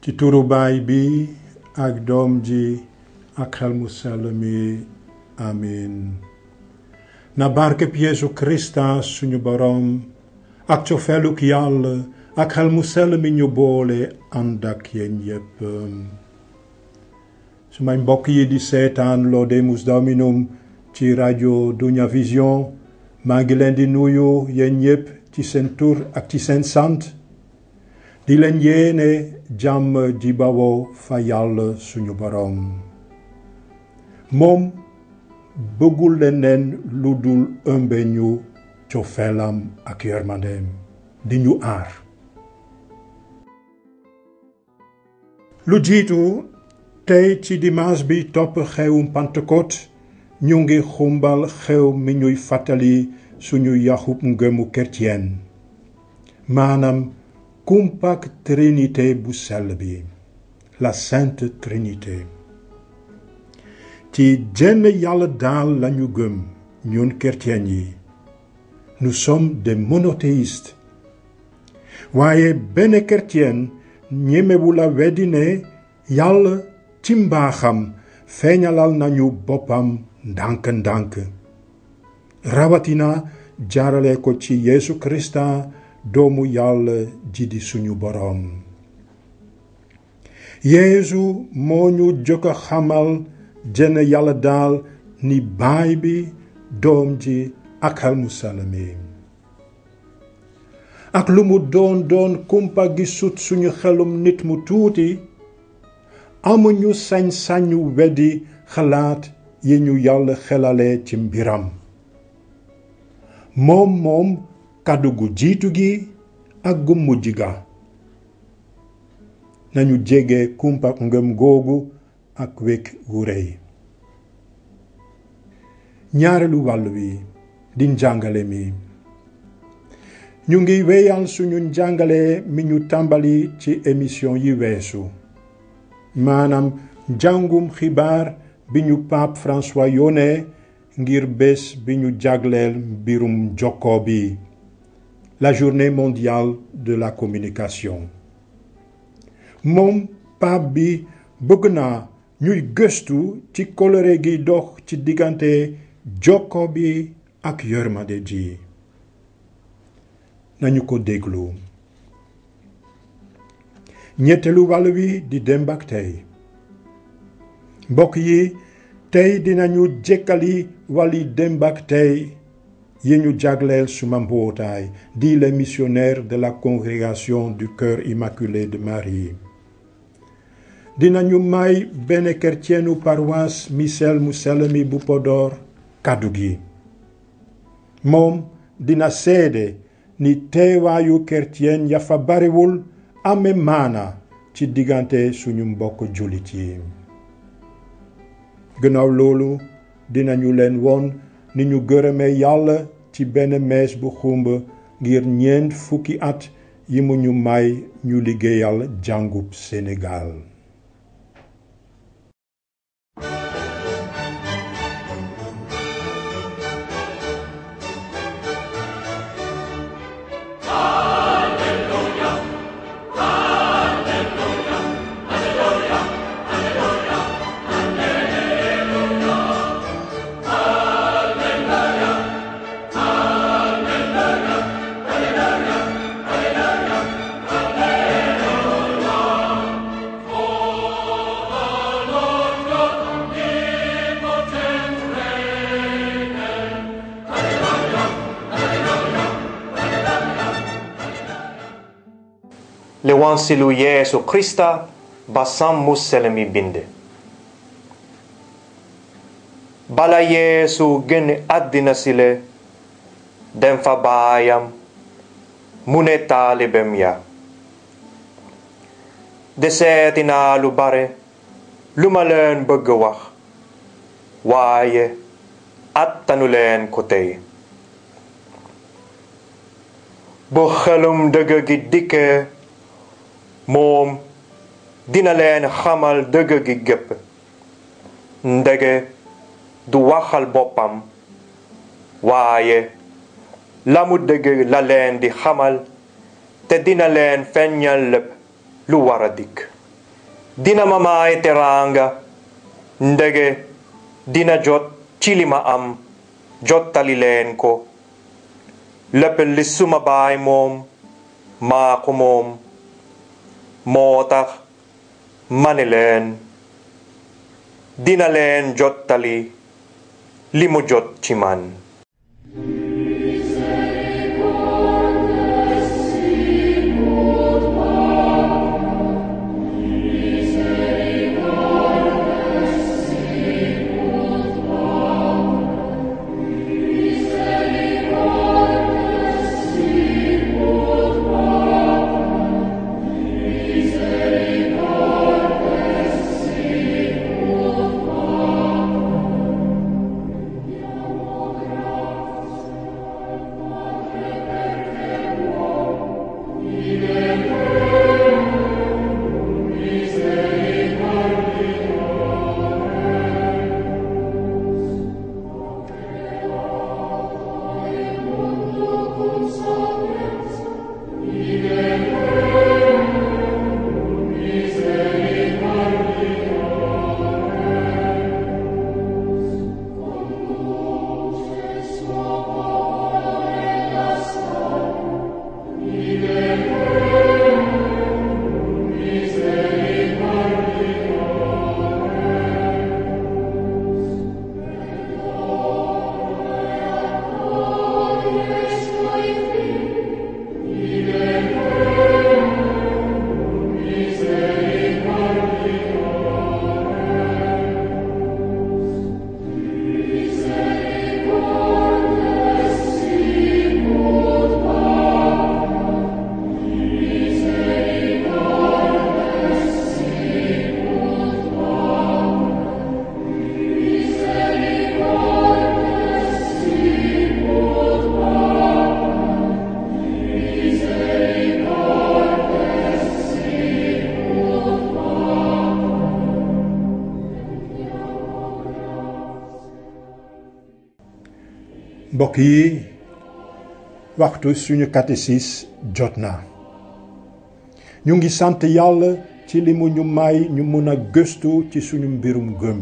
ci turu Baay bi ak Doom ji ak Xel mu sell mi amiin. na barkeb Yeesu Krista suñu boroom ak cofeeluk Yàlla ak Xel mu sell mi ñu boole ànd ak yéen yépp. sumay mbokk yi di seetaan Laudemus Dominum ci rajo Dunia Vision maa ngi leen di nuyu yéen ñépp ci seen tur ak ci seen sant di leen yéene jàmm ji bawoo fa Yàlla suñu boroom. moom bëggul leneen lu dul ëmbe ñu cofeelam ak yërmandeem di ñu aar. lu jiitu tey ci dimanche bi topp xewum Pentecôte ñu ngi xumbal xew mi ñuy fàttali suñu yaxub ngëmu chrétien maanaam kumpak trinité bu sell bi, la Sainte Trinité. ci jenn Yàlla daal lañu gëm ñun chrétien yi. nous sommes des monothéistes. waaye benn chrétien ñemewu la weddi ne Yàlla ci mbaaxam feeñalal nañu boppam ndànk-ndànk rawatina jaarale ko ci Yeesu Krista doomu Yàlla ji di suñu boroom. Yeesu moo ñu jëkk a xamal jenn Yàlla daal ni Baay bi, Doom ji ak Xel mu sell mi. ak lu mu doon kumpa gi sut suñu xelum nit mu tuuti amuñu sañ-sañu weddi xalaat yi ñu Yàlla xelale ci mbiram. moom kàddu gu jiitu gi ak gu mujj ga. nañu jege kumpa ngëm googu ak wekk gu rëy. ñaareelu wàll wi di njàngale mi. ñu ngi wéyal suñu njàngale mi ñu tàmbali ci émission yi weesu maanaam njàngum xibaar bi ñu Pape François yónnee ngir bés bi ñu jagleel mbirum jokkoo bi, la journée mondiale de la communication. moom pape bi bëgg na ñuy gëstu ci kóllëre gi dox ci diggante jokkoo bi ak yërmande ji. nañu ko déglu. ñetteelu wàll wi di démb ak tey. mbokk yi tey dinañu jekkali wàlli démb ak tey yi ñu jagleel suma mbootaay di les missionnaires de la congrégation du cœur immaculé de Marie. dinañu may benn chrétienu paroisse Michel mu sell mi bu Podor kàddu gi. moom dina seede ni teewaayu chrétien ya fa bariwul ame maana ci diggante suñu mbokk jullit yi. gannaaw loolu dinañu leen won ni ñu gërëmee Yàlla ci benn mees bu xumb ngir 40 at yi mu ñu may ñu liggéeyal jàngub Sénégal. L'Ewansilu Yeesu Krista ba Sam mu sell mi binde. bala Yeesu génn àddina sile dem fa baayam mu ne taalibem ya deseeti naa lu bare lu ma leen bëgg wax waaye attanu leen ko tey. bu xelum dëgg gi dikkee moom dina leen xamal dëgg gi gépp ndege du waxal boppam waaye la mu dëgg la leen di xamal te dina leen feeñal lépp lu war a dikk. dina ma may teranga ndege dina jot ci li ma am jottali leen ko lépp li suma baay moom maa ko moom moo tax ma ne leen dina leen jottali li mu jot ci man. mbokk yi waxtu suñu catéchisme jot na ñu ngi sant yàlla ci li mu ñu may ñu mun a gëstu ci suñu mbirum gëm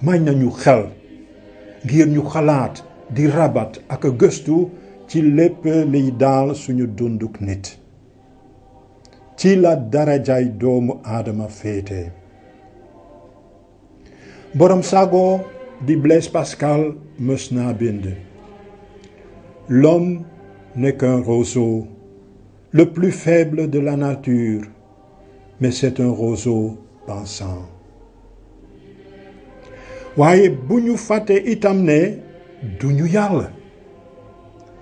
may nañu xel ngir ñu xalaat di rabat ak a gëstu ci lépp liy daal suñu dunduk nit ci la darajaay doomu aadama féete borom sago di Blaise Pascal mës naa bind l'homme n'est qu'un roseau le plus faible de la nature mais c'est un roseau pensant waaye bu ñu fàtte itam ne duñu yàlla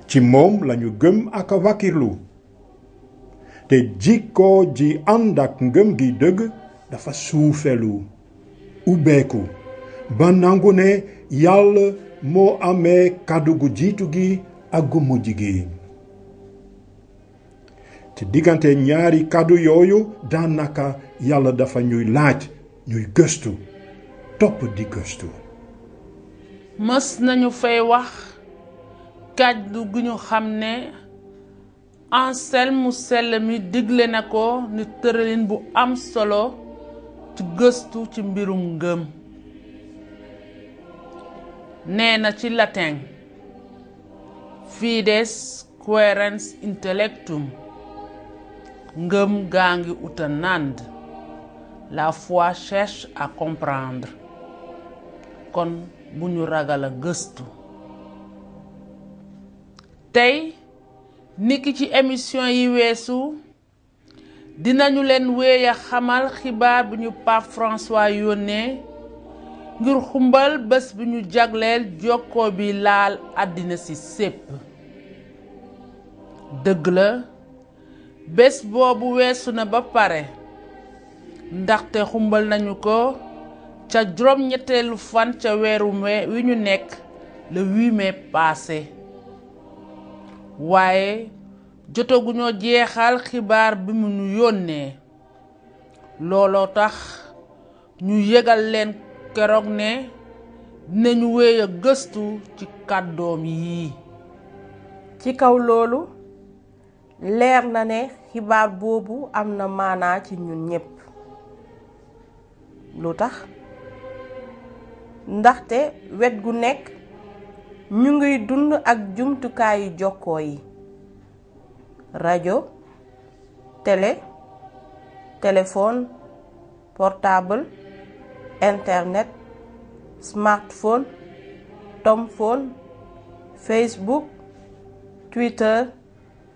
ci moom lañu gëm ak a wakkirlu te jikko ji ànd ak ngëm gi dëgg dafa suufelu ubbeeku ba nangu ne yàlla moo amee kàddu gu jiitu gi ak gu mujj gi te diggante ñaari kàddu yooyu daanaka yàlla dafa ñuy laaj ñuy gëstu topp di gëstu mës nañu fay wax kàddu gu ñu xam ne Anselme mu sell mi digle na ko ni tëralin bu am solo ci gëstu ci mbirum ngëm nee na ci latin fides quaerens intellectum ngëm gaa ngi uta nànd la foi cherche à comprendre kon bu ñu ragal a gëstu tey niki ci émission yi weesu dinañu leen wéy a xamal xibaar bi ñu Pape François yónnee ngir xumbal bés bi ñu jagleel jokkoo bi laal àddina si sépp dëgg la bés boobu weesu na ba pare ndaxte xumbal nañu ko ca juróom-ñetteelu fan ca weeru wi ñu nekk le 8 mai passé waaye jotaguñoo jeexal xibaar bi mu ñu yónnee looloo tax ñu yëgal leen keroog ne dinañu wéy a gëstu ci kàddoom yi ci kaw loolu leer na ne xibaar boobu am na maanaa ci ñun ñépp lu tax ndaxte wet gu nekk ñu ngi dund ak jumtukaayu jokkoo yi rajo télé téléphone portable internet smartphone tomphone Facebook Twitter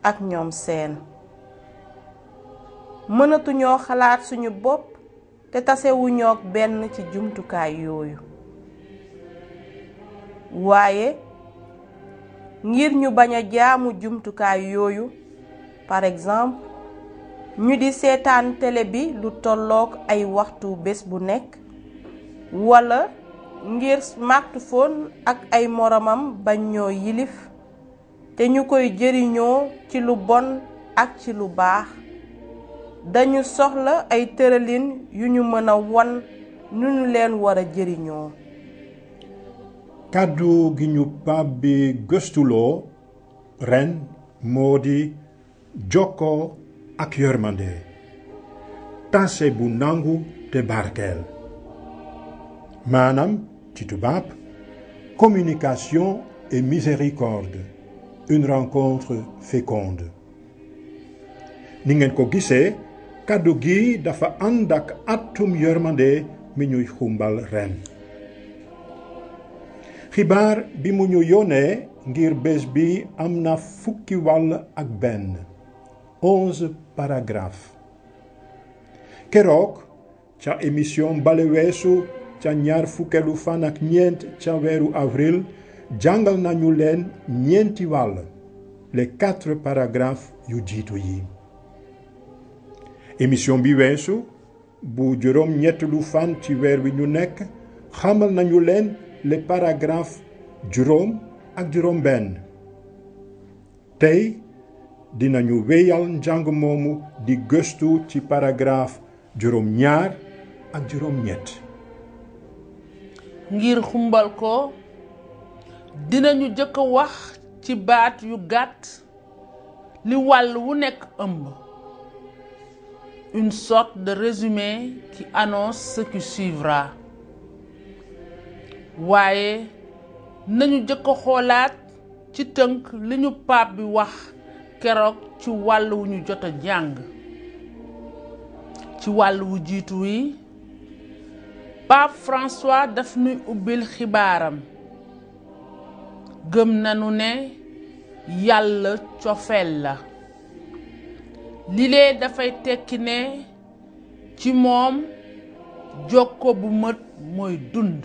ak ñoom seen mënatuñoo xalaat suñu bopp te tasewuñoo ak benn ci jumtukaay yooyu waaye ngir ñu bañ a jaamu jumtukaay yooyu par exemple ñu di seetaan télé bi lu tollook ay waxtu bés bu nekk wala ngir smartphone ak ay moromam bañ ñoo yilif te ñu koy jëriñoo ci lu bon ak ci lu baax dañu soxla ay tëralin yu ñu mën a won nu ñu leen war a jëriñoo kàddu gi ñu Pape bi gëstuloo ren moo di jokkoo ak yërmande tase bu nangu te barkeel maanaam ci tubaab communication et miséricorde une rencontre féconde ni ngeen ko gisee kàddu gi dafa ànd ak atum yërmande mi ñuy xumbal ren xibaar bi mu ñu yónnee ngir bés bi am na fukki wàll ak benn 11 paragraphes keroog ca émission bale weesu ca ñaar fukkeelu fan ak ñeent ca weeru avril jàngal nañu leen ñeenti wàll les 4 paragraphes yu jiitu yi émission bi weesu bu juróom ñetteelu fan ci weer wi ñu nekk xamal nañu leen les paragraphes juróom ak juróom benn tey dinañu wéyal njàng moomu di gëstu ci paragraphe juróom ñaar ak juróom ñett ngir xumbal ko dinañu jëkk a wax ci baat yu gàtt li wàll wu nekk ëmb une sorte de résumé qui annonce ce qui suivra waaye nañu jëkk a xoolaat ci tënk li ñu Pape bi wax keroog ci wàll wu ñu jot a jàng ci wàll wu jiitu wi Pape François daf nuy ubbil xibaaram gëm nanu ne yàlla cofeel la lilee dafay tekki ne ci moom jokko bu mët mooy dund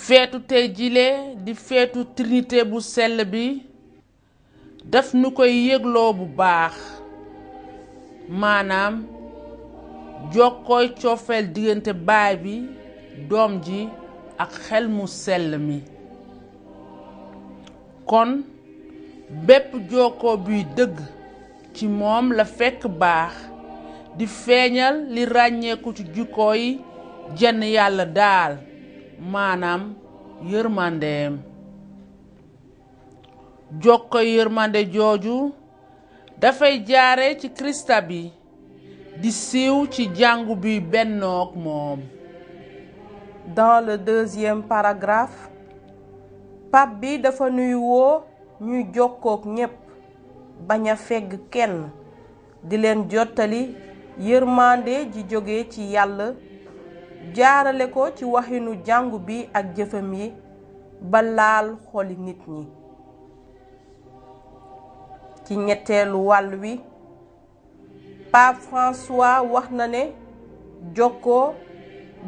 feetu tey jile di feetu trinité bu sell bi daf nu koy yëgloo bu baax maanaam jokkooy cofeel diggante baay bi doom ji ak xel mu sell mi kon bépp jokkoo buy dëgg ci moom la fekk baax di feeñal li ràññeeku ci jukkoo yi jenn yàlla daal maanaam yërmandeem jokkoy yërmande jooju dafay jaare ci Krista bi di siiw ci jàngu bi bennook moom. Dans le deuxième paragraphe Pape bi dafa nuy woo ñuy jokkook ñépp bañ a fegg kenn di leen jottali yërmande ji jóge ci yàlla jaarale ko ci waxinu jàngu bi ak jëfam yi ba laal xoli nit ñi ci ñetteelu wàll wi Pape François wax na ne jokkoo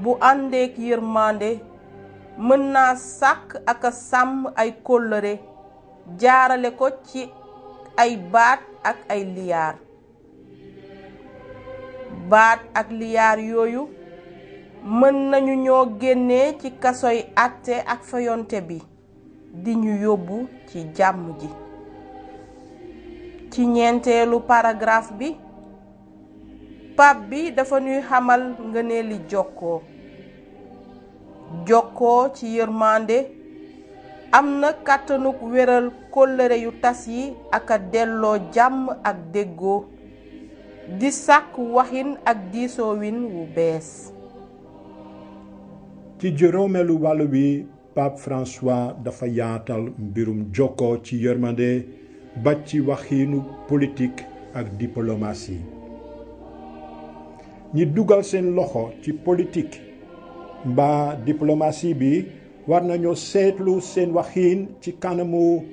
bu àndeek yërmande mën naa sàkk ak a sàmm ay kóllëre jaarale ko ci ay baat ak ay liyaar baat ak liyaar yooyu mën nañu ñoo génnee ci kasoy àtte ak fayonte bi di ñu yóbbu ci jàmm ji ci ñeenteelu paragraphe bi Pape bi dafa ñuy xamal ngëneeli jokkoo jokkoo ci yërmande am na kàttanuk wéral kóllëre yu tas yi ak a delloo jàmm ak déggoo di sàkk waxin ak diisoowin wu bees. ci juróomeelu wàll bi Pape François dafa yaatal mbirum jokkoo ci yërmande ba ci waxinu politique ak diplomatie. ñi dugal seen loxo ci politique mbaa diplomatie bi war nañoo seetlu seen waxin ci kanamu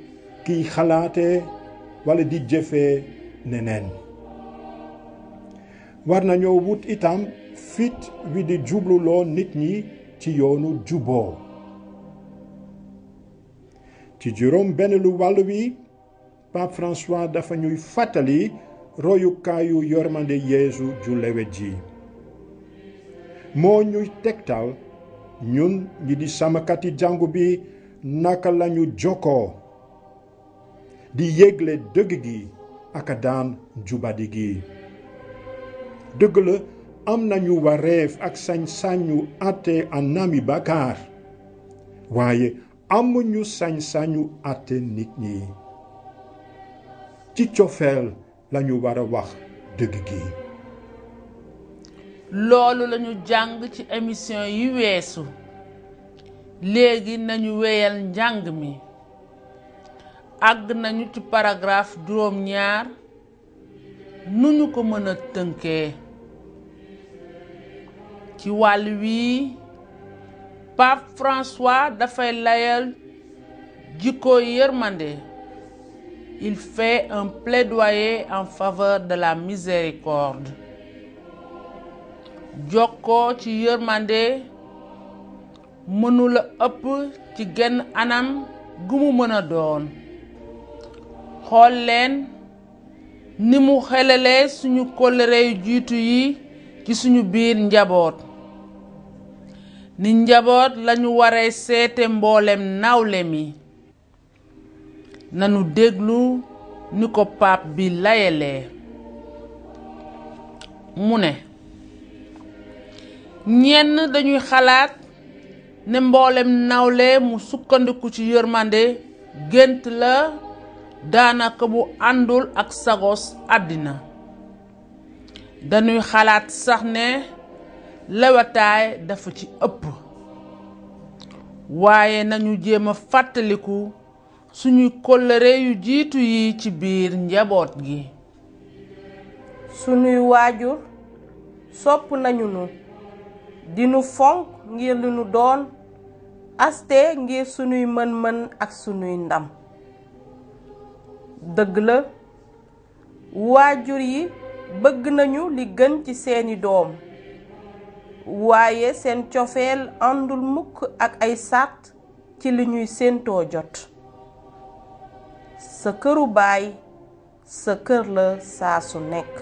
kiy xalaate wala di jëfee neneen. war nañoo wut itam fit wi di jubluloo nit ñi ci yoonu juboo. ci juróom benn lu wàll wi Pape François dafa ñuy fàttali royukaayu yërmande Yeesu ju lewet ji. moo ñuy tegtal ñun ñi di sàmmkati jàngu bi naka lañu jokkoo di yégle dëgg gi ak daan jubadi gi. dëgg la am nañu wareef ak sañ-sañu àtte anami bàkkaar waaye amuñu sañ-sañu àtte nit ñi. ci cofeel lañu war a wax dëgg gi. loolu lañu jàng ci émission yi weesu. léegi nañu wéyal njàng mi. àgg nañu ci paragraphe juróom-ñaar nu ñu ko mën a tënkee. ci wàll wii Pape François dafay layal jikko yërmande. Il fait un plaidoyer en faveur de la miséricorde. jokkoo ci yërmande mënula ëpp ci genn anam gu mu mën a doon. xool leen ni mu xelalee suñu kóllëre yu jiitu yi ci suñu biir njaboot. ni njaboot lañu waree seete mboolem nawle mi. nanu déglu ni ko pape bi layalee. mu ne ñenn dañuy xalaat ne mboolem nawle mu sukkandiku ci yërmande gént la daanaka bu àndul ak sagos àddina. dañuy xalaat sax ne lewataay dafa ci ëpp. waaye nañu jéem a fàttaliku suñuy kóllëre yu jiitu yi ci biir njaboot gi. sunuy waajur sopp nañu nu dinu fonk ngir li nu doon aste ngir sunuy mën-mën ak sunuy ndam. dëgg la waajur yi bëgg nañu li gën ci seeni doom waaye seen cofeel àndul mukk ak ay sàrt ci li ñuy séentoo jot. sa këru baay sa kër la saa su nekk.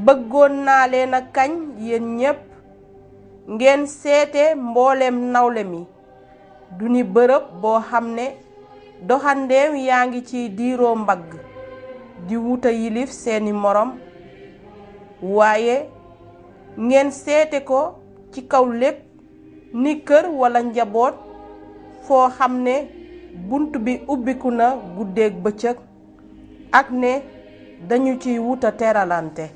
bëggoon naa leen a kañ yéen ñépp ngeen seete mbooleem nawle mi du ni bërëb boo xam ne doxandeem yaa ngi ci diiroo mbagg di wuta yilif seeni morom waaye ngeen seete ko ci kaw lépp ni kër walla njaboot foo xam ne bunt bi ubbiku na guddeeg bëccëg ak ne dañu ciy wuta teralante.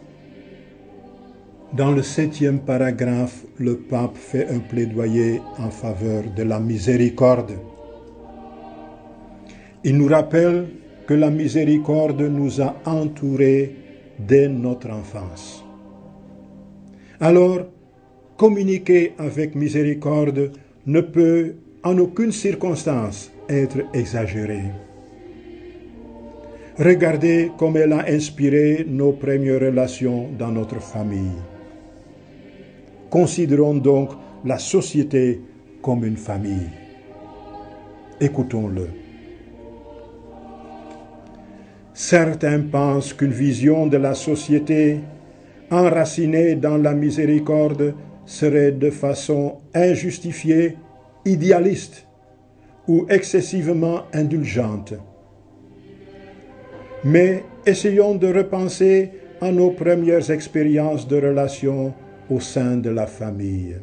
Dans le 7e paragraphe, le pape fait un plaidoyer en faveur de la miséricorde. Il nous rappelle que la miséricorde nous a entourés dès notre enfance. Alors, communiquer avec miséricorde ne peut en aucune circonstance être exagéré. Regardez comme elle a inspiré nos premières relations dans notre famille. Considérons donc la société comme une famille. Écoutons-le. Certains pensent qu'une vision de la société enracinée dans la miséricorde serait de façon injustifiée, idéaliste ou excessivement indulgente. Mais essayons de repenser à nos premières expériences de relations au sein de la famille.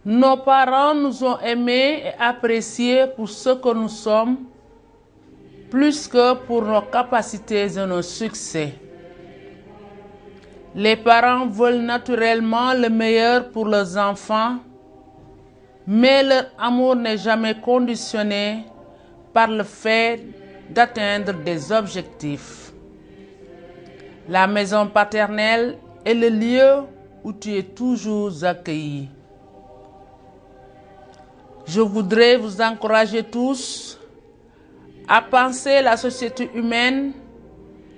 Nos parents nous ont aimés et appréciés pour ce que nous sommes, plus que pour nos capacités et nos succès. Les parents veulent naturellement le meilleur pour leurs enfants, mais leur amour n'est jamais conditionné par le fait d'atteindre des objectifs. La maison paternelle est le lieu où tu es toujours accueilli. Je voudrais vous encourager tous à penser la société humaine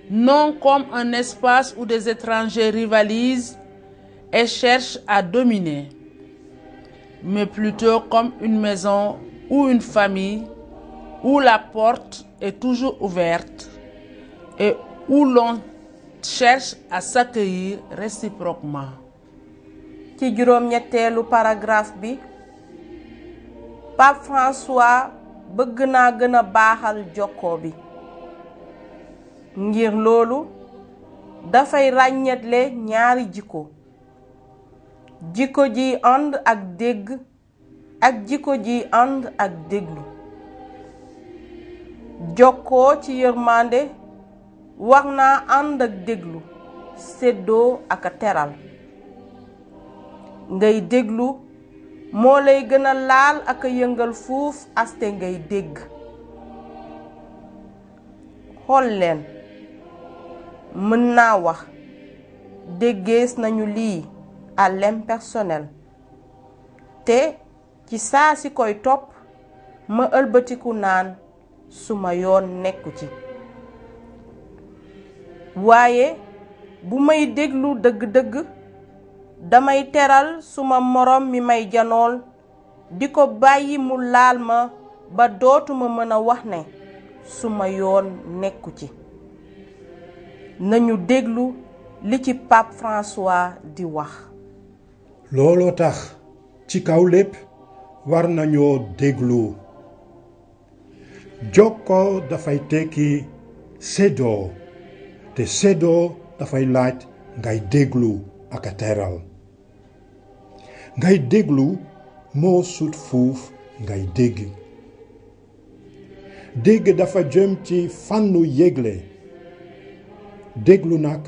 non comme un espace où des étrangers rivalisent et cherchent à dominer, mais plutôt comme une maison ou une famille où la porte est toujours ouverte et où l'on cherche à s'accueillir réciproquement. ci juróom-ñetteelu paragraphe bi Pape François bëgg naa gën a baaxal jokkoo bi. ngir loolu dafay ràññetle ñaari jikko ji ànd ak dégg ak jikko ji ànd ak déglu. jokkoo ci yërmande war naa ànd ak déglu, séddoo ak a teral. ngay déglu moo lay gën a laal ak a yëngal fuuf aste ngay dégg. xool leen, mën naa wax déggees nañu lii à l'impersonnel te ci saa si koy topp ma ëlbatiku naan suma yoon nekku ci. waaye bu may déglu dëgg-dëgg damay teral suma moroom mi may janool di ko bàyyi mu laal ma ba dootuma mën a wax ne suma yoon nekku ci. nañu déglu li ci Pape François di wax. looloo tax ci kaw lépp war nañoo déglu. jokkoo dafay tekki séddoo te séddoo dafay laaj ngay déglu ak a teral. ngay déglu moo sut fuuf ngay dégg. dégg dafa jëm ci fànnu yégle. déglu nag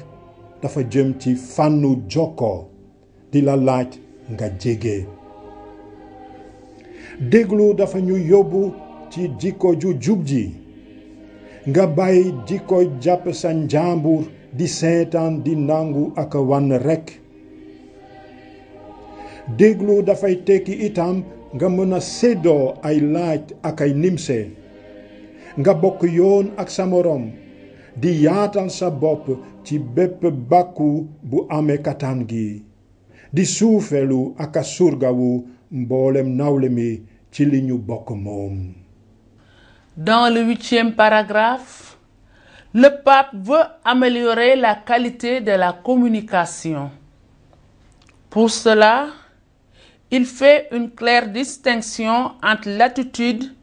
dafa jëm ci fànnu jokkoo di la laaj nga jege. déglu dafa ñu yóbbu ci jikko ju jub ji nga bàyyi jikko jàpp sa njàmbur di seetaan di nangu ak wan rekk. déglu dafay tekki itam nga mën a séddoo ay laaj ak ay nimse nga bokk yoon ak sa moroom di yaatal sa bopp ci bépp bàkku bu amee kataan gi di suufelu ak a surgawu mboolem nawle mi ci li ñu bokk moom. Dans le 8e paragraphe, le pape veut améliorer la qualité de la communication. Pour cela, il fait une claire distinction entre l'attitude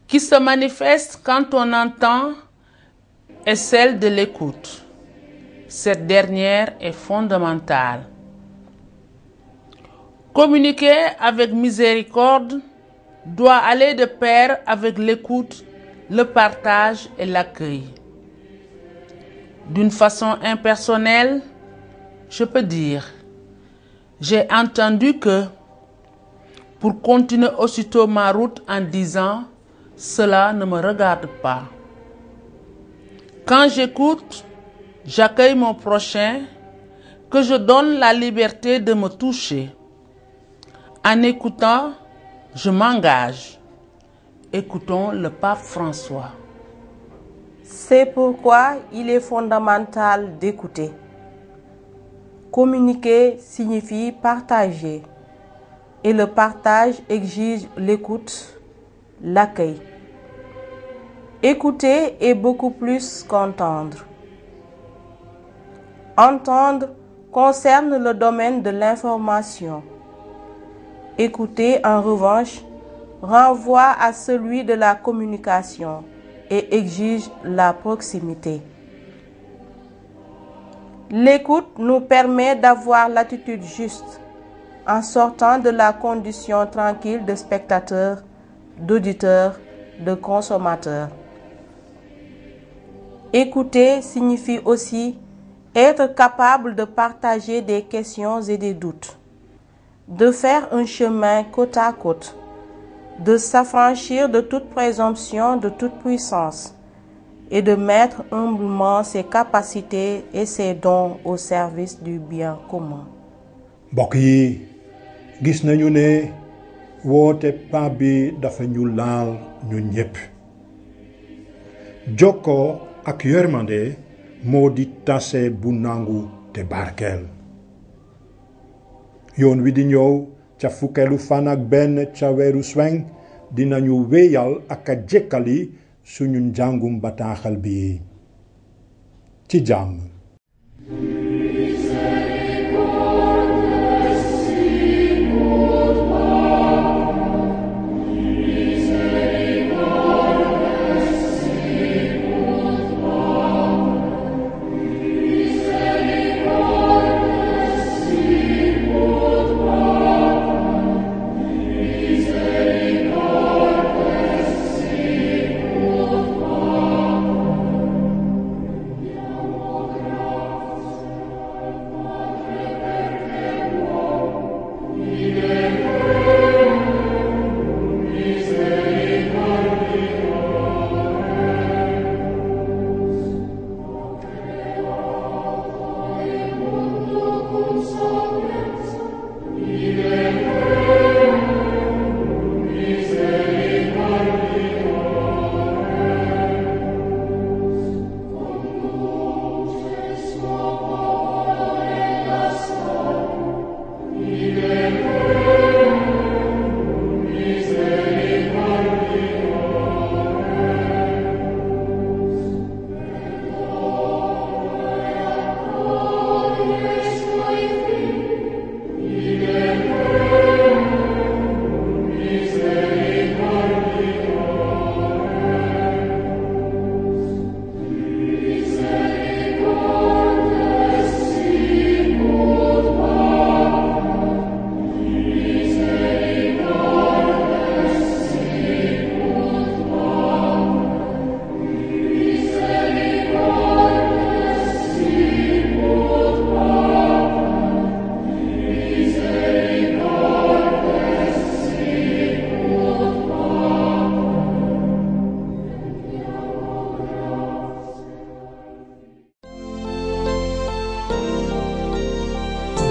qui se manifeste quand on entend et celle de l'écoute. Cette dernière est fondamentale. Communiquer avec miséricorde doit aller de pair avec l'écoute, le partage et l'accueil. D'une façon impersonnelle, je peux dire, j'ai entendu que, pour continuer aussitôt ma route en disant, cela ne me regarde pas. Quand j'écoute, j'accueille mon prochain, que je donne la liberté de me toucher. En écoutant, je m'engage. Écoutons le pape François. C'est pourquoi il est fondamental d'écouter. Communiquer signifie partager. Et le partage exige l'écoute, l'accueil. Écouter est beaucoup plus qu'entendre. Entendre concerne le domaine de l'information. Écouter, en revanche, renvoie à celui de la communication et exige la proximité. L'écoute nous permet d'avoir l'attitude juste en sortant de la condition tranquille de spectateur, d'auditeur, de consommateur. Écouter signifie aussi être capable de partager des questions et des doutes, de faire un chemin côte à côte, de s'affranchir de toute présomption, de toute puissance, et de mettre humblement ses capacités et ses dons au service du bien commun. mbokk yi gis nañu ne woote Pape bi dafa ñu laal ñun ñépp. Jokkoo ak yërmande moo di tase bu nangu te barkeel. yoon wi di ñëw ca fukkeelu fan ak benn ca weeru Sweng dinañu wéyal ak a jekkali suñu njàngum bataaxal bi ci jàmm.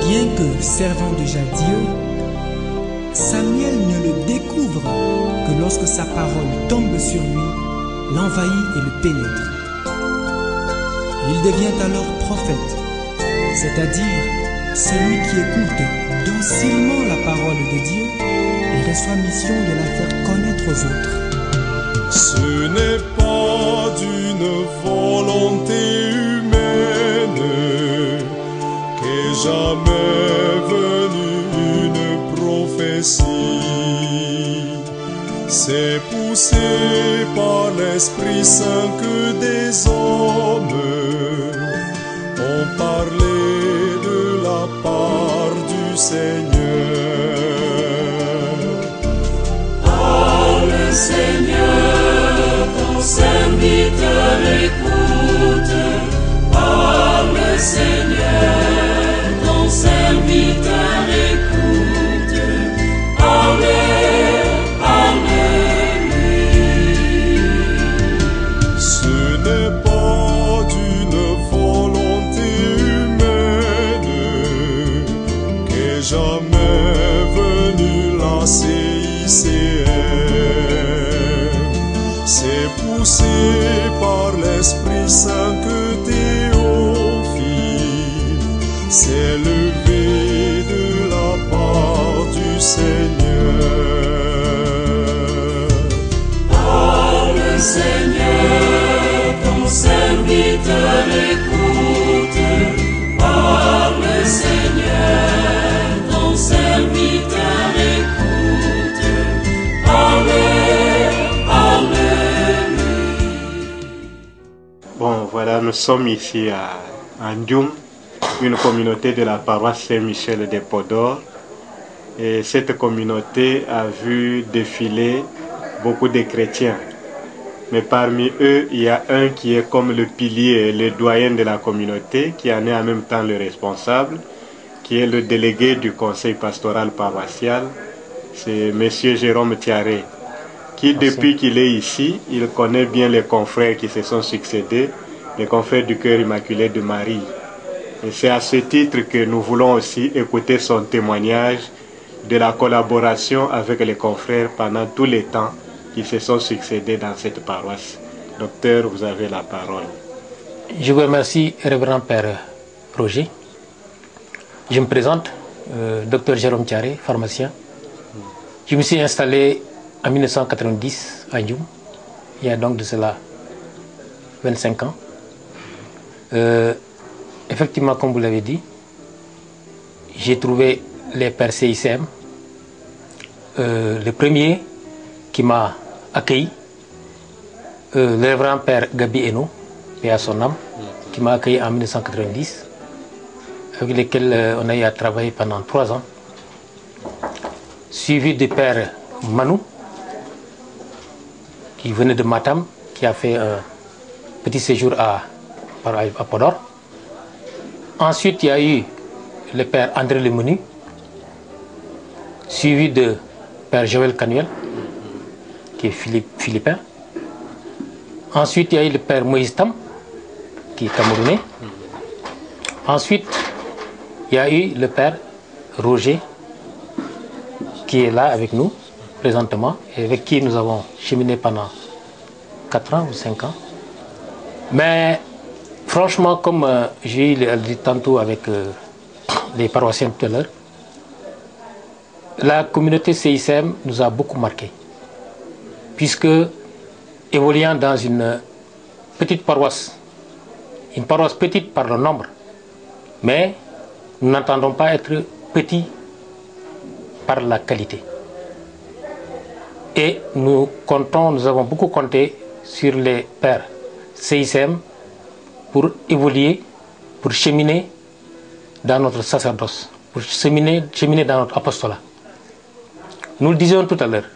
Bien que servant déjà Dieu, Samuel ne le découvre que lorsque sa parole tombe sur lui, l'envahit et le pénètre. Il devient alors prophète, c'est-à-dire celui qui écoute docilement la parole de Dieu et reçoit mission de la faire connaître aux autres. Ce n'est pas d'une volonté humaine qu'est jamais venue une prophétie. C'est poussé par l'Esprit Saint que des hommes ont parlé de la part du Seigneur. Parle, Seigneur, ton serviteur écoute. Parle, Seigneur, ton serviteur écoute. Parle, parle-lui. Ce n'est pas d'une volonté humaine qu'est jamais venue la CICR. C'est poussé par l'Esprit Saint que Théophile s'est levé de la part du Seigneur. Parle, Seigneur, ton serviteur écoute. Parle, Seigneur, ton serviteur écoute. Parle, parle-lui. Bon, voilà, nous sommes ici à Ndioum, une communauté de la paroisse Saint-Michel des Pots-d'Or. Et cette communauté a vu défiler beaucoup de chrétiens. mais parmi eux, il y a un qui est comme le pilier, le doyen de la communauté, qui en est en même temps le responsable, qui est le délégué du conseil pastoral paroissial, c'est M. Jérôme Thiaré, qui depuis qu'il est ici, il connaît bien les confrères qui se sont succédés, les confrères du Cœur Immaculé de Marie. Et c'est à ce titre que nous voulons aussi écouter son témoignage de la collaboration avec les confrères pendant tous les temps qui se sont succédés dans cette paroisse. Docteur, vous avez la parole. Je vous remercie, révérend Père Roger. Je me présente, docteur Jérôme Thiaré, pharmacien. Je me suis installé en 1990 à Ndioum, il y a donc de cela 25 ans. Effectivement, comme vous l'avez dit, j'ai trouvé les pères CICM. Le premier qui m'a accueilli, le révérend Père Gabi Eno, paix à son âme, qui m'a accueilli en 1990, avec lesquels on a eu à travailler pendant 3 ans, suivi du Père Manou, qui venait de Matam, qui a fait un petit séjour à Podor. Ensuite, il y a eu le Père André Lemonu, suivi de Père Joël Canuel, qui est philippin. Ensuite, il y a eu le Père Moïse Tam, qui est camerounais. Ensuite, il y a eu le Père Roger, qui est là avec nous présentement, et avec qui nous avons cheminé pendant 4 ans ou 5 ans. Mais franchement, comme j'ai dit tantôt avec les paroissiens tout à l'heure, la communauté CICM nous a beaucoup marqué, puisque évoluant dans une petite paroisse petite par le nombre, mais nous n'entendons pas être petits par la qualité. Et nous avons beaucoup compté sur les pères CICM pour évoluer, pour cheminer dans notre sacerdoce, pour cheminer dans notre apostolat. Nous le disions tout à l'heure,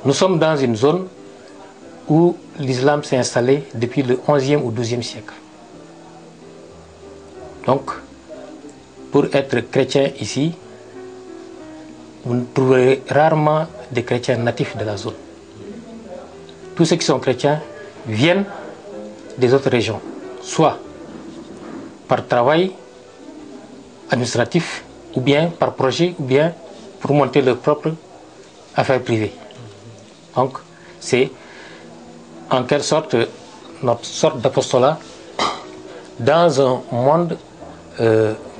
nous sommes dans une zone où l'islam s'est installé depuis le 11e ou 12e siècle. Donc, pour être chrétien ici, vous trouverez rarement des chrétiens natifs de la zone. Tous ceux qui sont chrétiens viennent des autres régions, soit par travail administratif, ou bien par projet, ou bien pour monter leur propre affaire privée. Donc, c'est en quelque sorte notre sorte d'apostolat dans un monde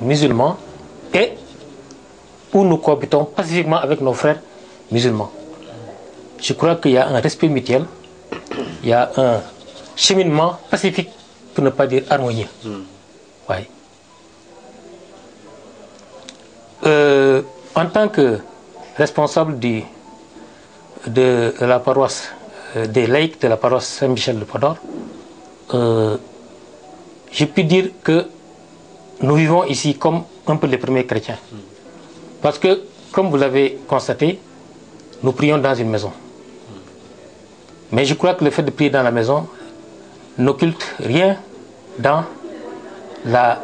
musulman et où nous cohabitons pacifiquement avec nos frères musulmans. Je crois qu'il y a un respect mutuel, il y a un cheminement pacifique, pour ne pas dire harmonieux. Ouais. En tant que responsable de la paroisse, des laïcs de la paroisse Saint-Michel de Podor, je puis dire que nous vivons ici comme un peu les premiers chrétiens. Parce que, comme vous l'avez constaté, nous prions dans une maison. Mais je crois que le fait de prier dans la maison n'occulte rien dans le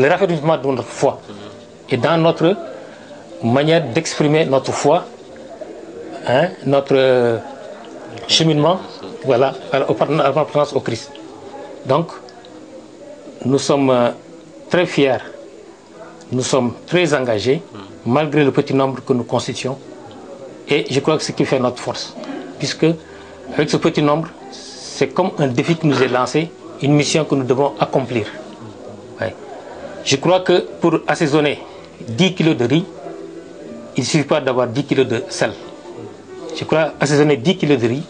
raffermissement de notre foi et dans notre manière d'exprimer notre foi, notre cheminement, voilà, à l'appartenance au Christ. Donc, nous sommes très fiers, nous sommes très engagés, malgré le petit nombre que nous constituons. Et je crois que c'est ce qui fait notre force. Puisque, avec ce petit nombre, c'est comme un défi qui nous est lancé, une mission que nous devons accomplir. Ouais. Je crois que pour assaisonner 10 kg de riz, il ne suffit pas d'avoir 10 kg de sel. Je crois assaisonner 10 kg de riz,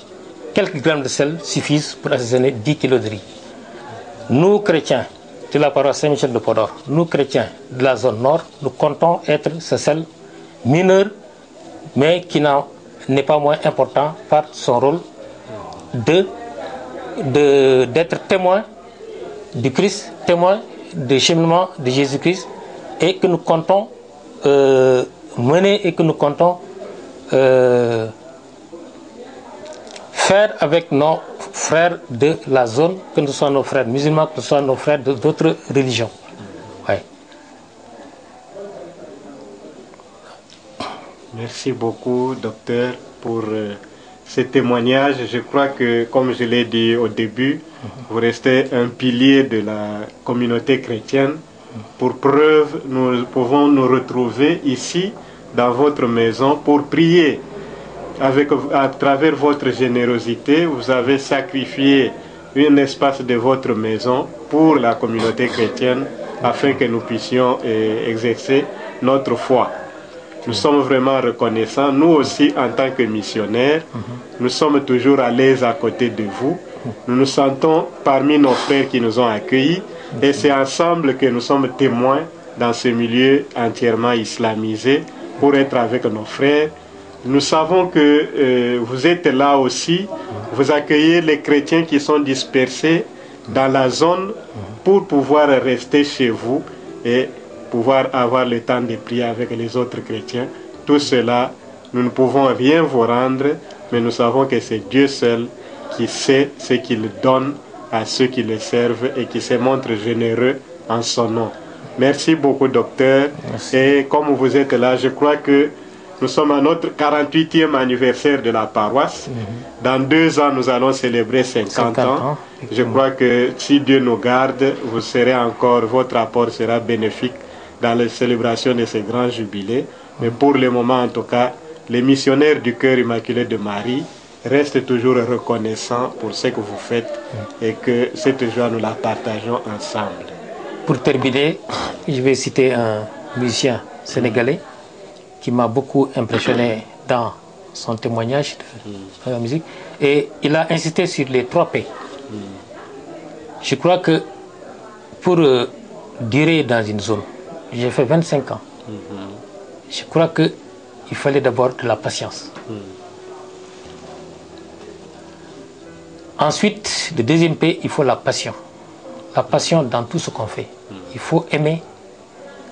quelques grammes de sel suffisent pour assaisonner 10 kg de riz. Nous, chrétiens de la paroisse Saint-Michel de Podor, nous, chrétiens de la zone nord, nous comptons être ce sel mineur, mais qui n'est pas moins important par son rôle d'être témoin du Christ, témoin du cheminement de Jésus-Christ, et que nous comptons mener et que nous comptons faire avec nos frères de la zone, que nous soyons nos frères musulmans, que nous soyons nos frères d'autres religions. Ouais. Merci beaucoup, docteur, pour ce témoignage. Je crois que, comme je l'ai dit au début, vous restez un pilier de la communauté chrétienne. Pour preuve, nous pouvons nous retrouver ici, dans votre maison, pour prier. À travers votre générosité, vous avez sacrifié un espace de votre maison pour la communauté chrétienne, afin que nous puissions exercer notre foi. Nous sommes vraiment reconnaissants. Nous aussi, en tant que missionnaires, nous sommes toujours à l'aise à côté de vous. Nous nous sentons parmi nos frères qui nous ont accueillis. Et c'est ensemble que nous sommes témoins dans ce milieu entièrement islamisé pour être avec nos frères. Nous savons que vous êtes là aussi. Vous accueillez les chrétiens qui sont dispersés dans la zone pour pouvoir rester chez vous et pouvoir avoir le temps de prier avec les autres chrétiens. Tout cela, nous ne pouvons rien vous rendre, mais nous savons que c'est Dieu seul qui sait ce qu'il donne à ceux qui le servent et qui se montre généreux en son nom. Merci beaucoup, docteur. Merci. Et comme vous êtes là, je crois que nous sommes à notre 48e anniversaire de la paroisse. Dans 2 ans, nous allons célébrer 50 ans. Je crois que si Dieu nous garde, vous serez encore, votre apport sera bénéfique dans la célébration de ces grands jubilés. Mais pour le moment, en tout cas, les missionnaires du cœur immaculé de Marie restent toujours reconnaissants pour ce que vous faites et que cette joie, nous la partageons ensemble. Pour terminer, je vais citer un musicien sénégalais qui m'a beaucoup impressionné dans son témoignage de la musique. Et il a insisté sur les 3 P. Je crois que pour durer dans une zone, j'ai fait 25 ans. Je crois qu'il fallait d'abord de la patience. Ensuite, le 2e P, il faut la passion. La passion dans tout ce qu'on fait. Il faut aimer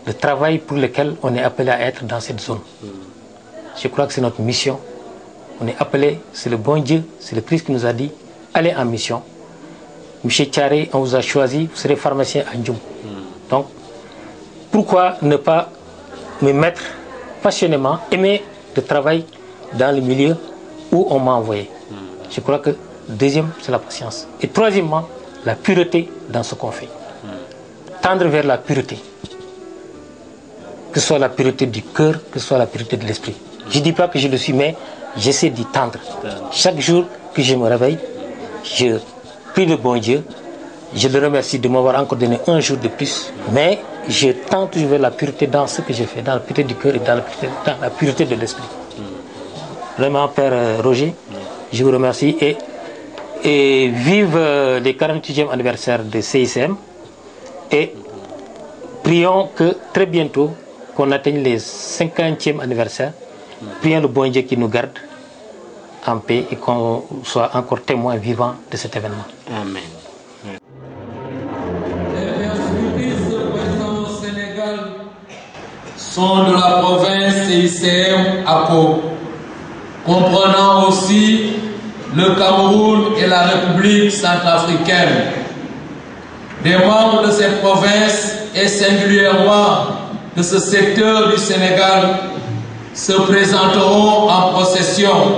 le travail pour lequel on est appelé à être dans cette zone. Je crois que c'est notre mission. On est appelé, c'est le bon Dieu, c'est le Christ qui nous a dit, allez en mission. Monsieur Thiaré, on vous a choisi, vous serez pharmacien à Ndjoum. Donc, pourquoi ne pas me mettre passionnément, aimer le travail dans le milieu où on m'a envoyé. Je crois que 2e, c'est la patience. Et 3e, la pureté dans ce qu'on fait. Tendre vers la pureté. Que ce soit la pureté du cœur, que ce soit la pureté de l'esprit. Je ne dis pas que je le suis, mais j'essaie d'y tendre. Chaque jour que je me réveille, je prie le bon Dieu. Je le remercie de m'avoir encore donné un jour de plus. Mais je tends toujours vers la pureté dans ce que je fais, dans la pureté du cœur et dans la pureté de l'esprit. Vraiment, Père Roger, je vous remercie. Et vive les 48e anniversaire de CICM. Et prions que très bientôt, qu'on atteigne les 50e anniversaire. Prions le bon Dieu qui nous garde en paix et qu'on soit encore témoin vivant de cet événement. Amen. Sont de la province CICM ACO, comprenant aussi le Cameroun et la République centrafricaine. Des membres de cette province et singulièrement de ce secteur du Sénégal se présenteront en procession,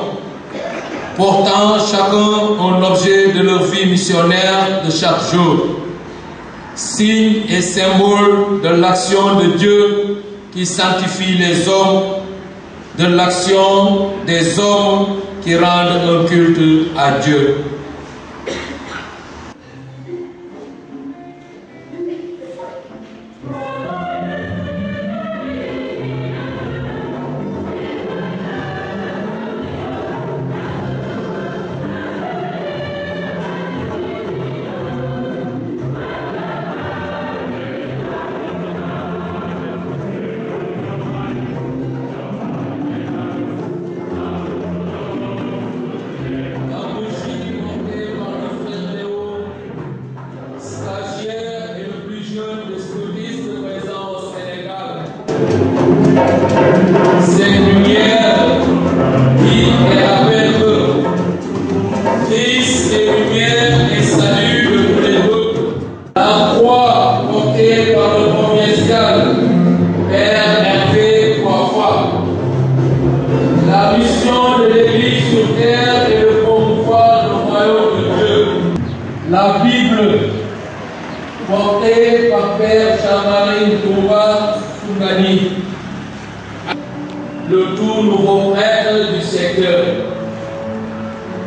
portant chacun un objet de leur vie missionnaire de chaque jour, signe et symbole de l'action de Dieu qui sanctifie les hommes, de l'action des hommes qui rendent un culte à Dieu. la Bible, portée par Père Jean-Marie Touba Soungani, le tout nouveau prêtre du secteur.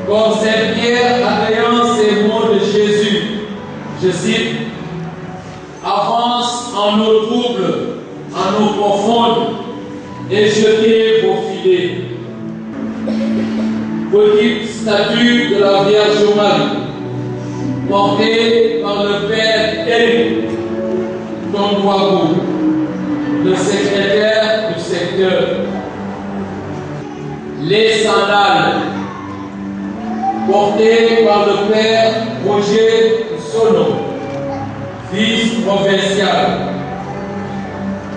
Comme Saint Pierre accueillant ces mots de Jésus, je cite, « Avance en eau trouble, en eau profonde, et jetez vos filets. » Petite statue de la Vierge Marie, portée par le Père Éric Tondouabou, le secrétaire du secteur. Les sandales, portées par le Père Roger Sono, fils provincial,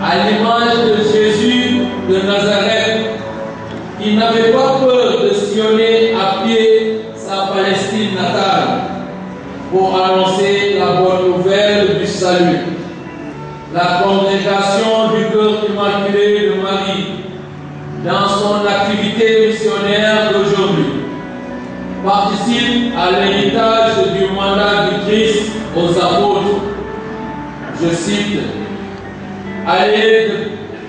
à l'image de Jésus de Nazareth, qui n'avait pas peur de sillonner à pied sa Palestine natale pour annoncer la bonne nouvelle du salut. La congrégation du cœur immaculé de Marie, dans son activité missionnaire d'aujourd'hui, participe à l'héritage du mandat du Christ aux apôtres. Je cite, « Allez de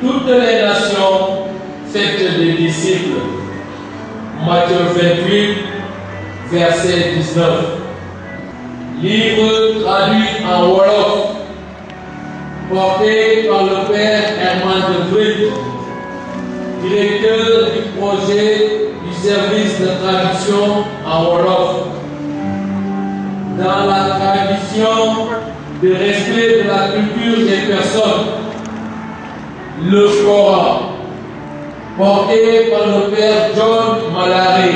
toutes les nations, faites des disciples. » Matthieu 28, verset 19. Livre traduit en Wolof, porté par le Père Herman de Vries, directeur du projet du service de traduction en Wolof. Dans la tradition de respect de la culture des personnes, le Coran, porté par le Père John Mallaré,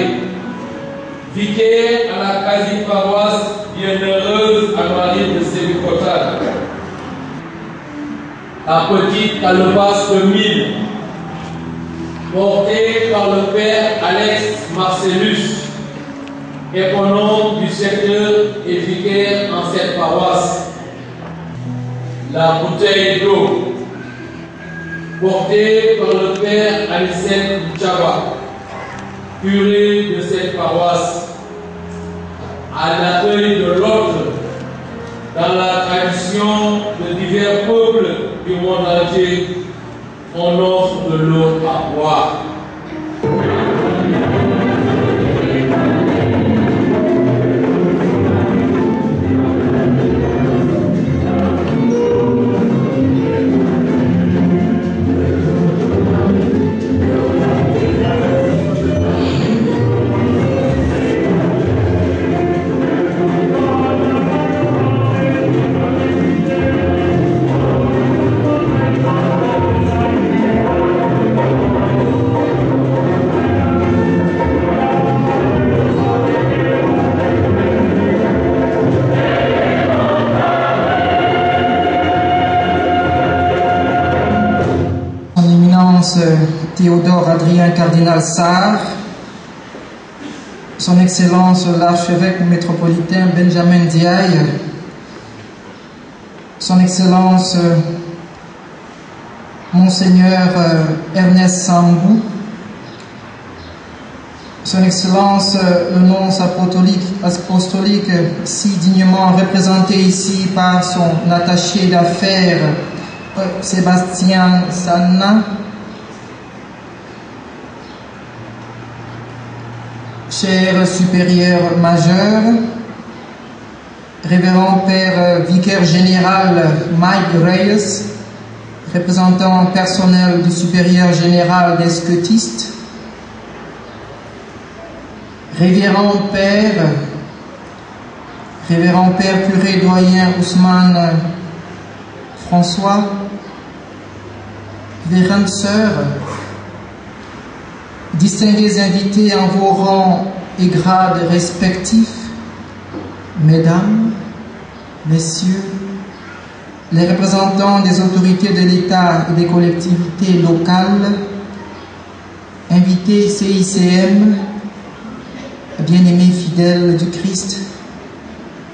vicaire à la quasi-paroisse bienheureuse à Marie de Sébikotane. La petite calebasse de mine, portée par le Père Alex Marcellus, économe du secteur et vicaire en cette paroisse. La bouteille d'eau, portée par le Père Anicet Mouchaba, curé de cette paroisse, à l'accueil de l'autre dans la tradition de divers peuples du monde entier, on offre de l'eau à boire. Théodore Adrien Cardinal Sarr, Son Excellence l'archevêque métropolitain Benjamin Diaye, Son Excellence Monseigneur Ernest Sambou, Son Excellence le nonce apostolique si dignement représenté ici par son attaché d'affaires Sébastien Sanna, cher supérieur majeur, révérend Père Vicaire Général Mike Reyes, représentant personnel du supérieur général des scotistes, révérend Père curé doyen Ousmane François, révérende sœurs, distingués invités en vos rangs et grades respectifs, mesdames, messieurs, les représentants des autorités de l'État et des collectivités locales, invités CICM, bien-aimés fidèles du Christ,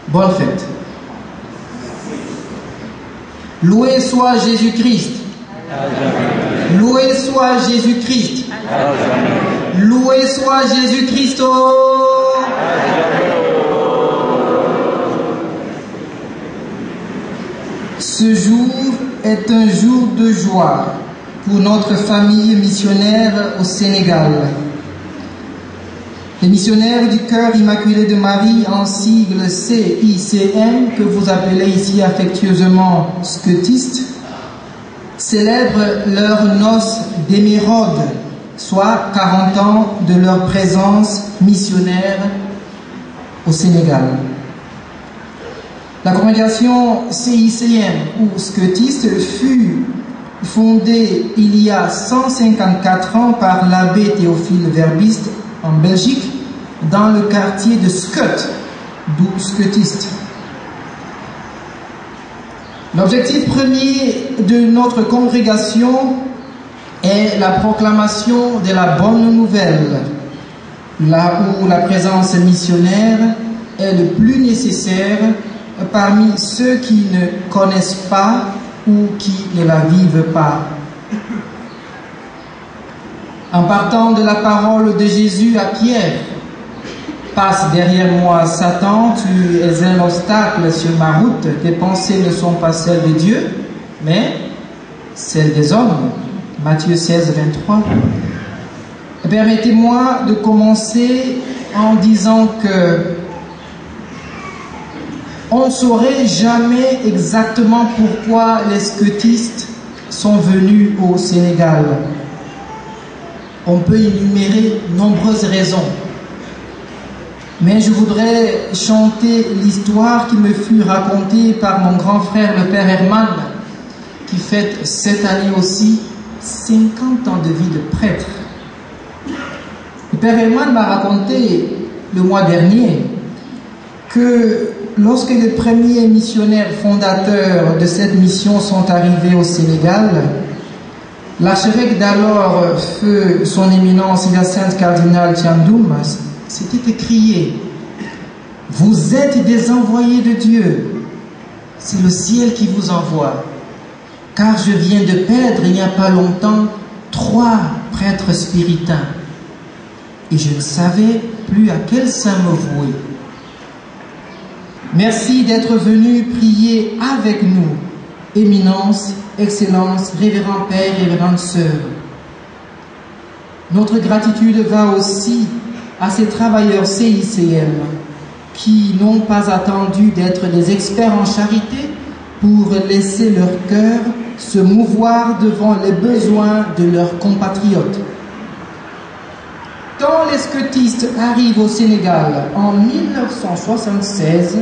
bonne fête. Loué soit Jésus-Christ. Loué soit Jésus-Christ. Loué soit Jésus-Christ. est un jour de joie pour notre famille missionnaire au Sénégal. Les missionnaires du Cœur Immaculé de Marie, en sigle CICM, que vous appelez ici affectueusement scotistes, célèbrent leur noce d'émérode, soit 40 ans de leur présence missionnaire au Sénégal. La congrégation CICM ou scotiste fut fondée il y a 154 ans par l'abbé Théophile Verbiste en Belgique, dans le quartier de Scot, d'où scotiste. L'objectif premier de notre congrégation est la proclamation de la bonne nouvelle, là où la présence missionnaire est le plus nécessaire parmi ceux qui ne connaissent pas ou qui ne la vivent pas. En partant de la parole de Jésus à Pierre, « Passe derrière moi, Satan, tu es un obstacle sur ma route, tes pensées ne sont pas celles de Dieu, mais celles des hommes. » Matthieu 16, 23. Permettez-moi de commencer en disant que on ne saurait jamais exactement pourquoi les scotistes sont venus au Sénégal. On peut énumérer nombreuses raisons. Mais je voudrais chanter l'histoire qui me fut racontée par mon grand frère, le Père Herman, qui fête cette année aussi 50 ans de vie de prêtre. Le Père Herman m'a raconté le mois dernier que lorsque les premiers missionnaires fondateurs de cette mission sont arrivés au Sénégal, l'archevêque d'alors, feu son éminence Hyacinthe cardinal Thiandoum, s'était écrié « Vous êtes des envoyés de Dieu, c'est le ciel qui vous envoie, car je viens de perdre il n'y a pas longtemps 3 prêtres spiritains, et je ne savais plus à quel saint me vouer. Merci d'être venu prier avec nous, Éminence, Excellence, Révérend Père, Révérende Sœur. Notre gratitude va aussi à ces travailleurs CICM qui n'ont pas attendu d'être des experts en charité pour laisser leur cœur se mouvoir devant les besoins de leurs compatriotes. Quand les scotistes arrivent au Sénégal en 1976,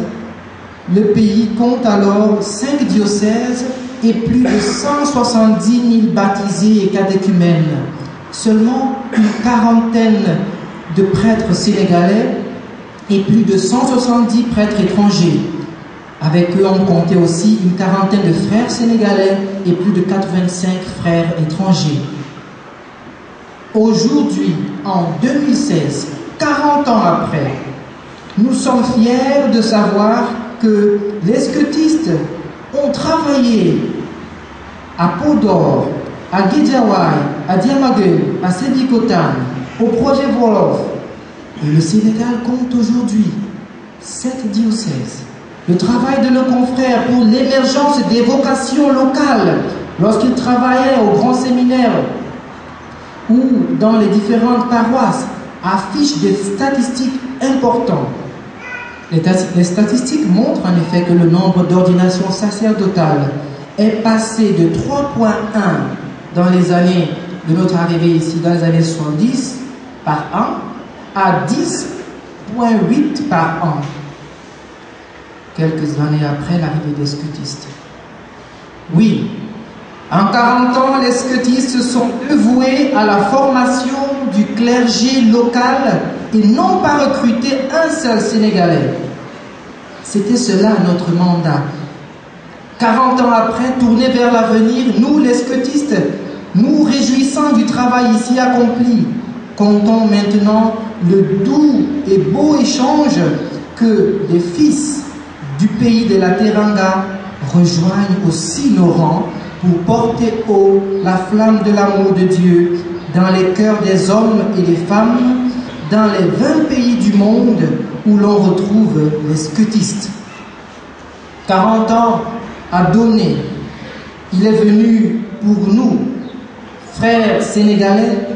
le pays compte alors 5 diocèses et plus de 170 000 baptisés et catéchumènes. Seulement une quarantaine de prêtres sénégalais et plus de 170 prêtres étrangers. Avec eux, on comptait aussi une quarantaine de frères sénégalais et plus de 85 frères étrangers. Aujourd'hui, en 2016, 40 ans après, nous sommes fiers de savoir que les scotistes ont travaillé à Podor, à Guédiawaye, à Diamaguène, à Sébikotane, au projet Wolof. Et le Sénégal compte aujourd'hui 7 diocèses. Le travail de nos confrères pour l'émergence des vocations locales lorsqu'ils travaillaient au grand séminaire ou dans les différentes paroisses affiche des statistiques importantes. Les statistiques montrent en effet que le nombre d'ordinations sacerdotales est passé de 3,1 dans les années de notre arrivée ici, dans les années 70 par an, à 10,8 par an, quelques années après l'arrivée des scotistes. Oui, en 40 ans, les scotistes sont voués à la formation du clergé local et n'ont pas recruté un seul Sénégalais. C'était cela notre mandat. 40 ans après, tournés vers l'avenir, nous les scotistes, nous réjouissant du travail ici accompli, comptons maintenant le doux et beau échange que des fils du pays de la Teranga rejoignent aussi nos rangs pour porter haut la flamme de l'amour de Dieu dans les cœurs des hommes et des femmes, dans les 20 pays du monde où l'on retrouve les scotistes. 40 ans à donner, il est venu pour nous, frères sénégalais,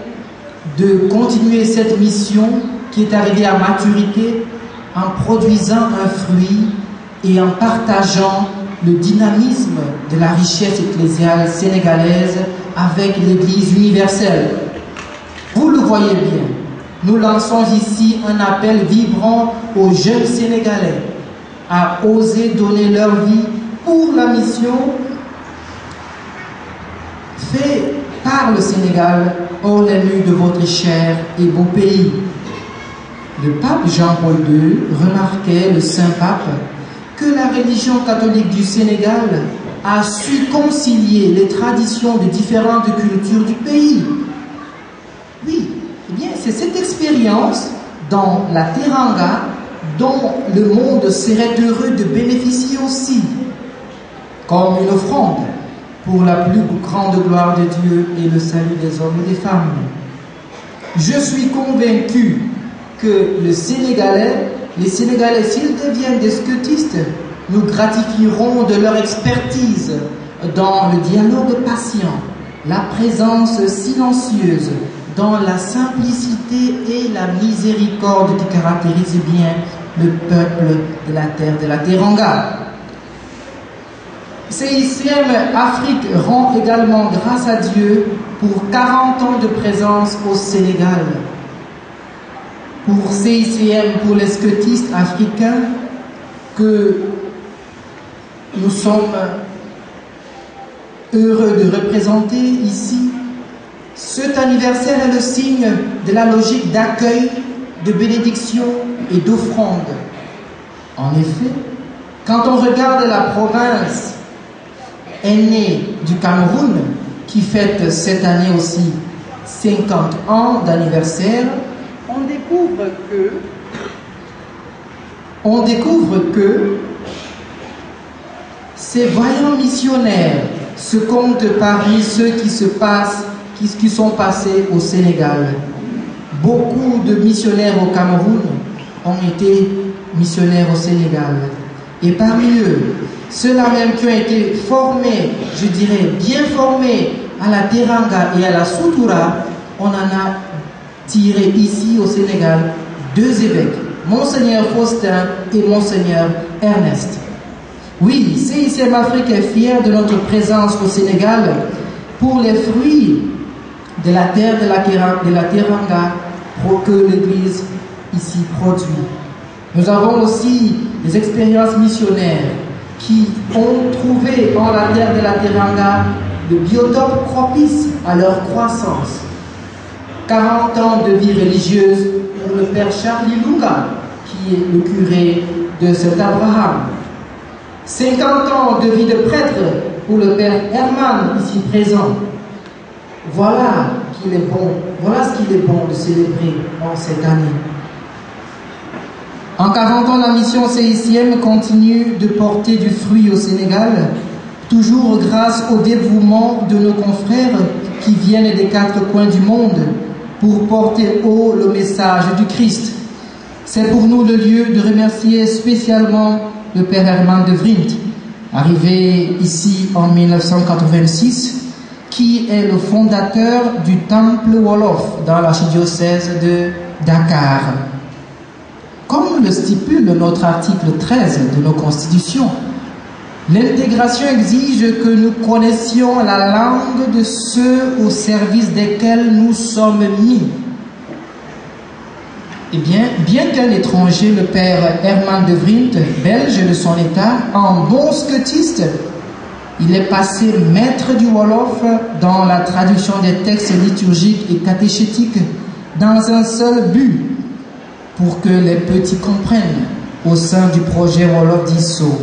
de continuer cette mission qui est arrivée à maturité en produisant un fruit et en partageant le dynamisme de la richesse ecclésiale sénégalaise avec l'Église universelle. Vous le voyez bien, nous lançons ici un appel vibrant aux jeunes Sénégalais à oser donner leur vie pour la mission faite par le Sénégal hors les murs de votre cher et beau pays. Le pape Jean-Paul II remarquait, le saint pape, que la religion catholique du Sénégal a su concilier les traditions de différentes cultures du pays. Oui, eh bien, c'est cette expérience dans la Teranga dont le monde serait heureux de bénéficier aussi, comme une offrande pour la plus grande gloire de Dieu et le salut des hommes et des femmes. Je suis convaincu que les Sénégalais, s'ils deviennent des scutistes, nous gratifierons de leur expertise dans le dialogue patient, la présence silencieuse, dans la simplicité et la miséricorde qui caractérise bien le peuple de la terre de la Teranga. CICM Afrique rend également grâce à Dieu pour 40 ans de présence au Sénégal. Pour CICM, pour les scutistes africains, que nous sommes heureux de représenter ici, cet anniversaire est le signe de la logique d'accueil, de bénédiction et d'offrande. En effet, quand on regarde la province aînée du Cameroun, qui fête cette année aussi 50 ans d'anniversaire, on découvre que ces vaillants missionnaires se comptent parmi ceux qui sont passés au Sénégal. Beaucoup de missionnaires au Cameroun ont été missionnaires au Sénégal. Et parmi eux, ceux-là même qui ont été formés, je dirais bien formés à la Teranga et à la Soutoura, on en a tiré ici au Sénégal 2 évêques, Monseigneur Faustin et Monseigneur Ernest. Oui, CICM Afrique est fier de notre présence au Sénégal pour les fruits de la terre de la Teranga que l'Église ici produit. Nous avons aussi des expériences missionnaires qui ont trouvé en la terre de la Teranga le biotope propice à leur croissance. 40 ans de vie religieuse pour le père Charlie Lunga, qui est le curé de Saint-Abraham. 50 ans de vie de prêtre pour le père Herman, ici présent. Voilà qu'il est bon, voilà ce qu'il est bon de célébrer en cette année. En 40 ans, la mission CICM continue de porter du fruit au Sénégal, toujours grâce au dévouement de nos confrères qui viennent des 4 coins du monde pour porter haut le message du Christ. C'est pour nous le lieu de remercier spécialement le père Herman de Vrint, arrivé ici en 1986, qui est le fondateur du temple Wolof dans l'archidiocèse de Dakar. Comme le stipule notre article 13 de nos constitutions, l'intégration exige que nous connaissions la langue de ceux au service desquels nous sommes mis. Eh bien qu'un étranger, le père Herman de Vrint, belge de son état, en bon scutiste, il est passé maître du Wolof dans la traduction des textes liturgiques et catéchétiques dans un seul but, pour que les petits comprennent, au sein du projet Wolof d'Isso,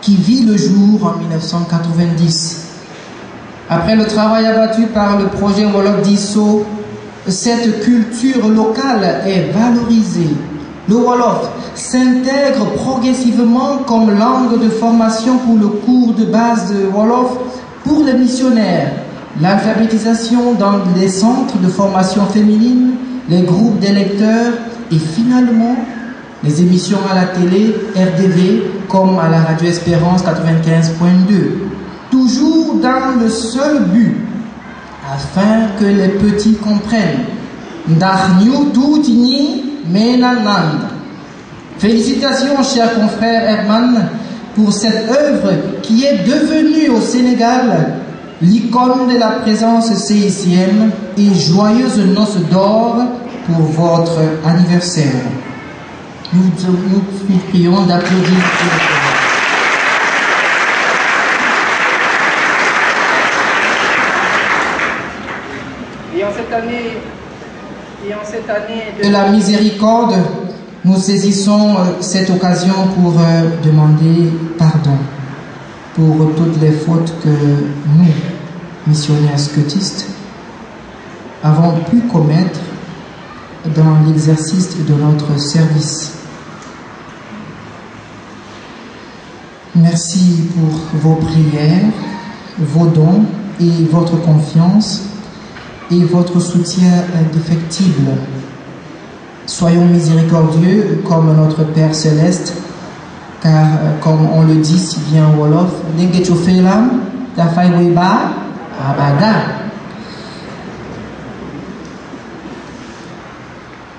qui vit le jour en 1990. Après le travail abattu par le projet Wolof d'Isso, cette culture locale est valorisée. Le Wolof s'intègre progressivement comme langue de formation pour le cours de base de Wolof pour les missionnaires, l'alphabétisation dans les centres de formation féminine, les groupes d'électeurs et finalement les émissions à la télé, RDV, comme à la Radio Espérance 95.2. Toujours tout dans le seul but, afin que les petits comprennent. Ndax ñu tuuti ñi mena nand. Félicitations, chers confrères Herman, pour cette œuvre qui est devenue au Sénégal l'icône de la présence CICM et joyeuse noce d'or pour votre anniversaire. Nous prions d'applaudir. Et en cette année de la miséricorde, nous saisissons cette occasion pour demander pardon pour toutes les fautes que nous, missionnaires scotistes, avons pu commettre dans l'exercice de notre service. Merci pour vos prières, vos dons et votre confiance et votre soutien indéfectible. Soyons miséricordieux comme notre Père Céleste, car comme on le dit si bien en Wolof,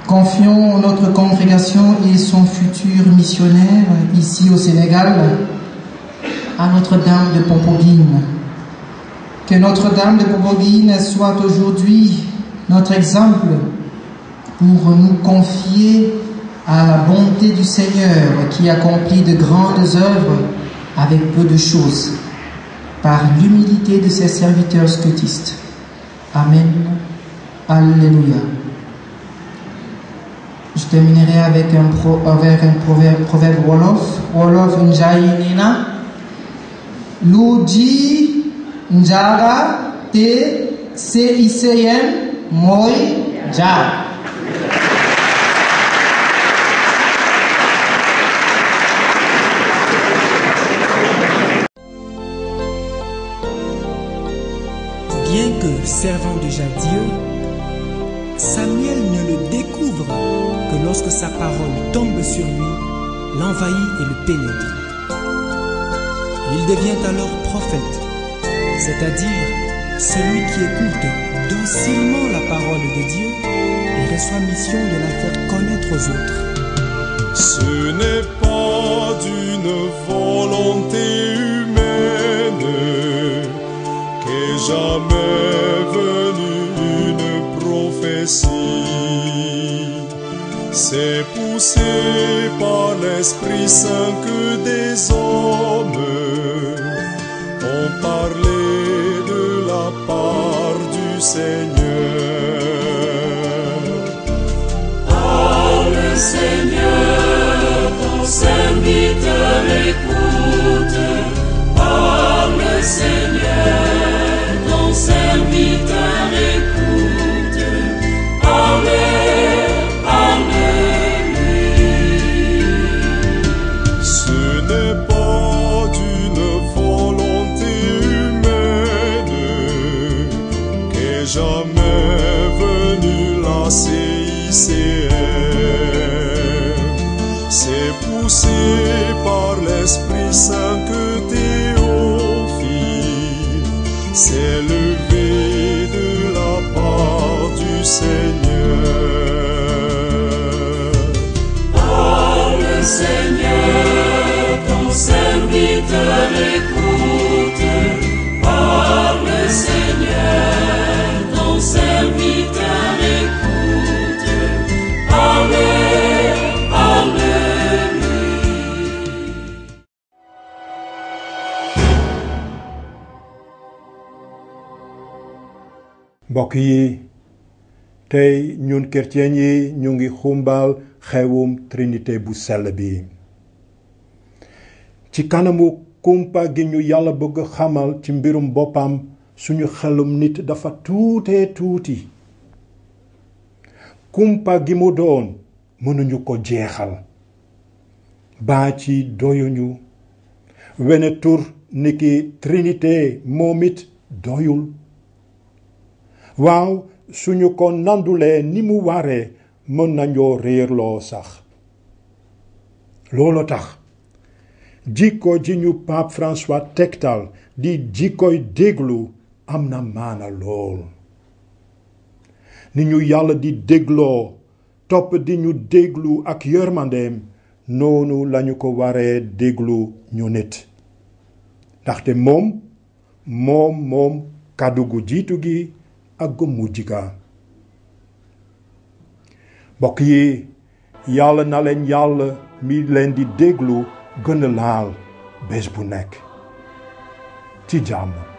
confions notre congrégation et son futur missionnaire ici au Sénégal à Notre-Dame de Pompogine. Que Notre-Dame de Pompogine soit aujourd'hui notre exemple pour nous confier à la bonté du Seigneur qui accomplit de grandes œuvres avec peu de choses, par l'humilité de ses serviteurs scotistes. Amen. Alléluia. Je terminerai avec un proverbe Wolof. Wolof Njai Nina. Luji Njara Te CICM Moi Ja. Bien que servant déjà Dieu, Samuel ne le découvre que lorsque sa parole tombe sur lui, l'envahit et le pénètre. Il devient alors prophète, c'est-à-dire celui qui écoute docilement la parole de Dieu et reçoit mission de la faire connaître aux autres. Ce n'est pas d'une volonté humaine qu'est jamais venue une prophétie. C'est poussé par l'Esprit Saint que des hommes ont parlé de la part du Seigneur. Parle Seigneur, ton serviteur écoute. Parle Seigneur, ton serviteur écoute. Ce n'est pas d'une volonté humaine qu'est jamais venue la CICM. C'est poussé par l'Esprit Saint que Théophile s'est levé de la part du Seigneur. Parle Seigneur, ton serviteur écoute. Parle Seigneur, ton serviteur écoute. mbokk yi tey ñun chrétien yi ñu ngi xumbal xewum trinité bu sell bi ci kanamu kumpa gi ñu yàlla bëgg xamal ci mbirum boppam suñu xelum nit dafa tuuti kumpa gi mu doon mënuñu ko jeexal baa ci doyuñu wene tur niki trinité moom it doyul waaw suñu ko nandulee ni mu waree mën nañoo réerloo sax loolu tax jikko ji ñu Pape François tegtal di jikkoy déglu am na maana lool. ni ñu yàlla di dégloo topp di ñu déglu ak yërmandeem noonu lañu ko waree déglu ñu nit ndaxte moom kàddu gu jiitu gi ak gu mujj ga. mbokk yi yàlla na leen yàlla mi leen di déglu gën a laal bés bu nekk ci jàmm.